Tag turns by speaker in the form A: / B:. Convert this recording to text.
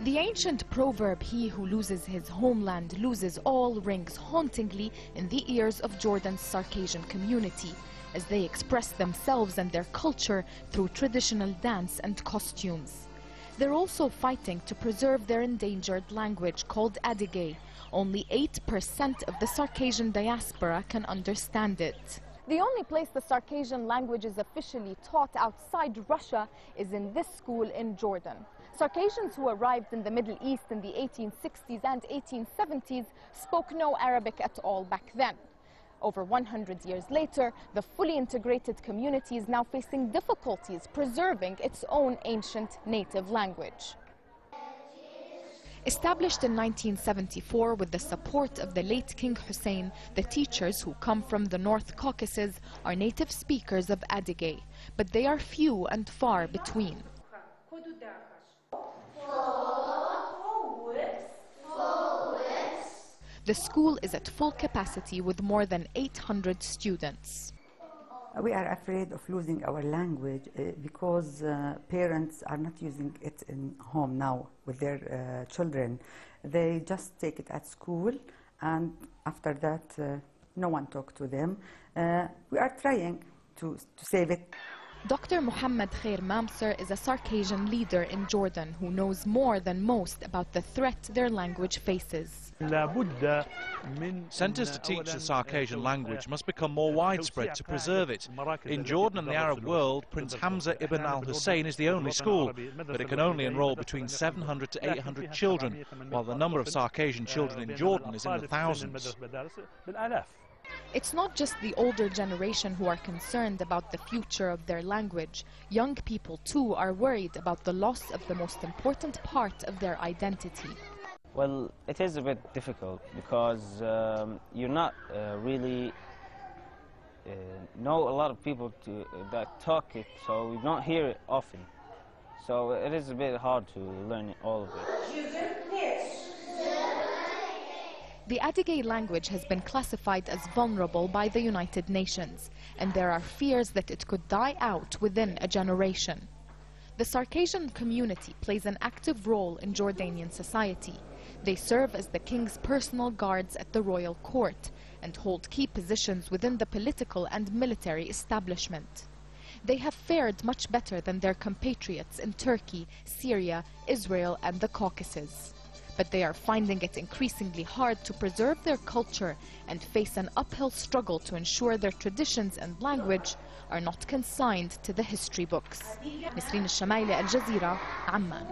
A: The ancient proverb, "He who loses his homeland loses all," rings hauntingly in the ears of Jordan's Circassian community, as they express themselves and their culture through traditional dance and costumes. They're also fighting to preserve their endangered language called Adigay. Only 8% of the Circassian diaspora can understand it. The only place the Circassian language is officially taught outside Russia is in this school in Jordan. Circassians who arrived in the Middle East in the 1860s and 1870s spoke no Arabic at all back then. Over 100 years later, the fully integrated community is now facing difficulties preserving its own ancient native language. Established in 1974 with the support of the late King Hussein, the teachers who come from the North Caucasus are native speakers of Adigay, but they are few and far between. The school is at full capacity with more than 800 students.
B: We are afraid of losing our language because parents are not using it in home now with their children. They just take it at school, and after that no one talks to them. We are trying to save it.
A: Dr. Mohammed Khair Mamser is a Circassian leader in Jordan who knows more than most about the threat their language faces.
C: Centres to teach the Circassian language must become more widespread to preserve it. In Jordan and the Arab world, Prince Hamza ibn al-Hussein is the only school, but it can only enroll between 700 to 800 children, while the number of Circassian children in Jordan is in the thousands.
A: It's not just the older generation who are concerned about the future of their language. Young people, too, are worried about the loss of the most important part of their identity.
D: Well, it is a bit difficult because you're not really know a lot of people that talk it, so we don't hear it often. So it is a bit hard to learn all of it.
A: The Adigay language has been classified as vulnerable by the United Nations, and there are fears that it could die out within a generation. The Circassian community plays an active role in Jordanian society. They serve as the king's personal guards at the royal court and hold key positions within the political and military establishment. They have fared much better than their compatriots in Turkey, Syria, Israel, and the Caucasus. But they are finding it increasingly hard to preserve their culture and face an uphill struggle to ensure their traditions and language are not consigned to the history books. Nisreen Al-Shamaili, Al Jazeera, Amman.